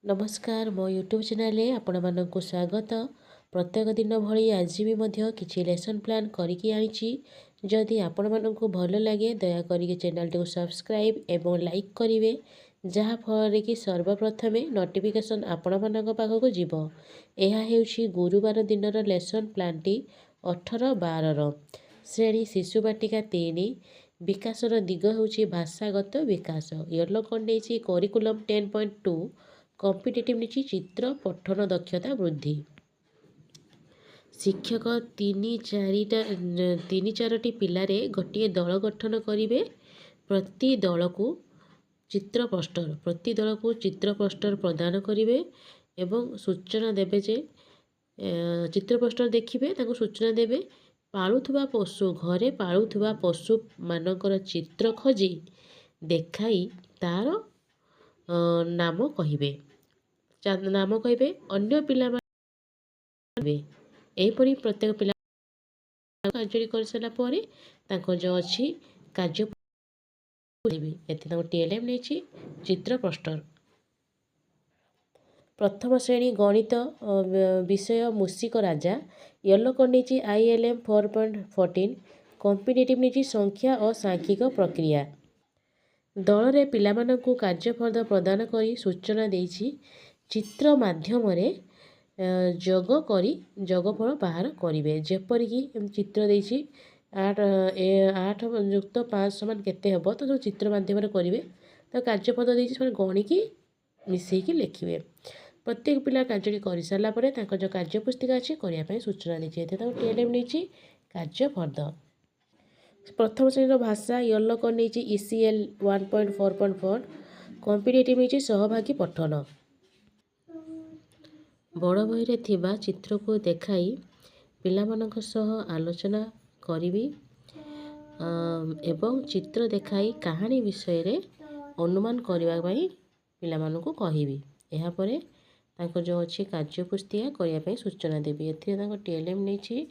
नमस्कार मो YouTube channel आपण मानक स्वागत। प्रत्येक दिन भली आज भी मध्य किसी लेसन प्लान करके आनी। जदि आपण मानक भल लगे दयाकोरी चैनल को सब्सक्राइब एवं लाइक करेंगे जहाँफल कि सर्वप्रथमे नोटिफिकेशन आपण मानक पाखक जीव। यह हेउछि गुरुवार दिनर लेसन प्लान टी 18-12 श्रेणी शिशु बाटिका 3 विकासर दिग हेउछि भाषागत विकास। येलो कंडेछि करिकुलम 10.2 कॉम्पिटिटिव नीति चित्र पठन दक्षता वृद्धि। शिक्षक 3-4टी पिलारे गोटे दल गठन करेंगे। प्रति दल को चित्र पोस्टर प्रदान करेंगे एवं सूचना देवे जे चित्र पोस्टर देखिए सूचना देवे। पालुवा पशु घरे पालुवा पशु मानकर चित्र खोजी देखाई तार नाम कहिबे अन्य पिला एपरी प्रत्येक पिला कार्य कर सारा पर जो अच्छी कार्य टीएलएम नहीं चित्र पोस्टर। प्रथम श्रेणी गणित विषय मूषिक राजा येलो कोड नहीं ILM 4.14 कॉम्पिटिटिव नहीं संख्या और सांख्यिक प्रक्रिया। दल रे पिला मानकु कार्यफल प्रदान करी सूचना देछि चित्र माध्यम जोगफल बाहर करेंगे। जेपरिक चित्र देछि 8 युक्त 5 समान केते हेबो तो जो चित्र माध्यम करेंगे तो कार्यपद देछि गणिकी मिसेकी लिखिए। प्रत्येक पिला कार्य कर सारा पर जो कार्य पुस्तिका अच्छी करने सूचना देछि टीएलएम नहीं कार्यफल। प्रथम श्रेणी भाषा येलो कोड नहीं ECL 1.4.4 कॉम्पिटिटिव नहीं सहभागी पठन। बड़ बही रे थिबा चित्र को देखाई पिला मानक सह आलोचना करी एवं चित्र देखाई कहानी विषय रे अनुमान करने पिला मानक कहबी। यह पर जो अच्छी कार्य पुस्तिका करने सूचना देवी। एथिरे टीएलएम नहीं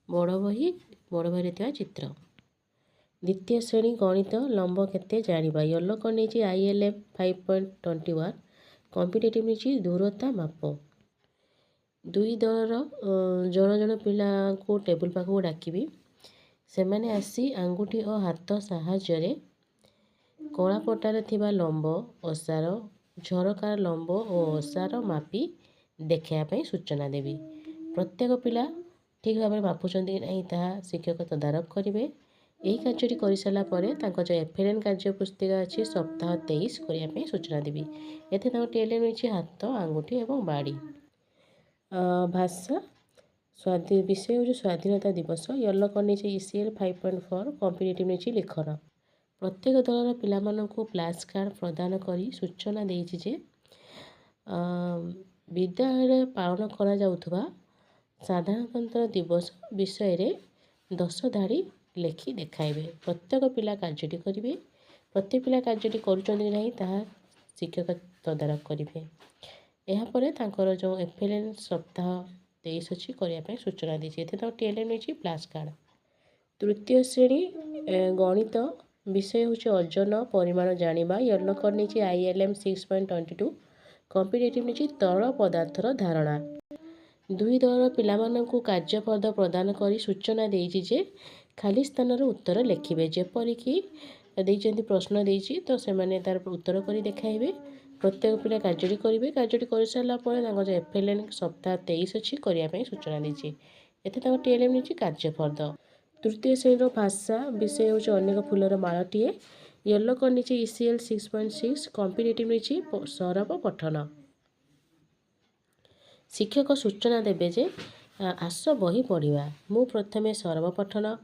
बड़ बही रे थिबा चित्र। द्वितीय श्रेणी गणित लंब केते जानिबा येलो कोड नहीं ILM 5.21 कॉम्पिटिटिव नहीं दूरता माप। दुई दलर जन जन पिला को टेबुल पाखक डाकिबी से मैंने आसी आंगुठी और हाथ साहाय्य कलापटार थिबा लंब ओसार झरकार लंब और ओसार मापी देखापी सूचना देवी। प्रत्येक पिला ठीक भाव में मापुंट कि नहीं ताहा शिक्षक तदारख करेंगे। यही कार्य कर सारापर जो FLN कार्य पुस्तिका अच्छी सप्ताह 23 करने सूचना देवी। एथे टीएलएम नहीं हाथ आंगुठी और बाड़ी। भाषा विषय हूँ स्वाधीनता दिवस येलो कोड नहीं ECL 5.4 कॉम्पिटिटिव नहीं लिखन। प्रत्येक दलर पिला मानकु फ्लैश कार्ड प्रदान करी सूचना देछि जे विद्यालय पालन करा जाउथबा साधारणतंत्र दिवस विषय रे 10 धाड़ी लेखि देखाइबे। प्रत्येक पिला कार्य करेंगे। प्रत्येक पिला कार्य करुँच नहीं ताहा शिक्षक तदारख करेंगे। यापर जो FLN सप्ताह 23 अच्छी करने सूचना देती टीएलएम नहीं फ्लैश कार्ड। तृतीय श्रेणी गणित विषय हूँ ओजन परिमाण जानिबा येलो कोड नहीं ILM 6.22 कॉम्पिटिटिव नहीं तरल पदार्थर धारणा। दुई दलर पिला मानकु कार्यपद प्रदान करी सूचना देछि जे खाली स्थान उत्तर लिखिबे। जेपरिक देइचंती प्रश्न देछि तो से माने तार उत्तर करी देखाइबे। प्रत्येक पिला कार्य करेंगे। कार्य कर सारा पर जो FLN सप्ताह 23 अच्छी करने सूचना देती। एथे टीएलएम नहीं कार्यफल। तृतीय श्रेणी भाषा विषय हूँ अनेक फूलर मालटीए येलो कोड नहीं ECL 6.6 कॉम्पिटिटिव नहीं सरब पठन। शिक्षक सूचना देवे जे आस बही पढ़ा मु प्रथमे सरब पठन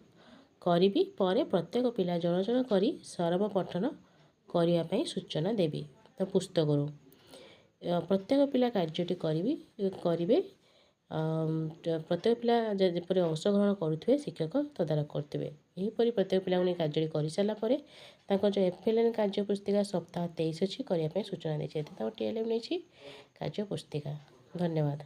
करी पर प्रत्येक पिला जन जन करी सरब पठन करने सूचना देवी। तो पुस्तक प्रत्येक पिला कार्य करेंगे। प्रत्येक पिला जपर अंशग्रहण करुवे शिक्षक तदारख करेंगे। यहीपरि प्रत्येक पिला कार्य कर सारापर जो FLN कार्य पुस्तिका सप्ताह 23 अच्छी करने सूचना देती। टीएलएम नहीं कार्य पुस्तिका। धन्यवाद।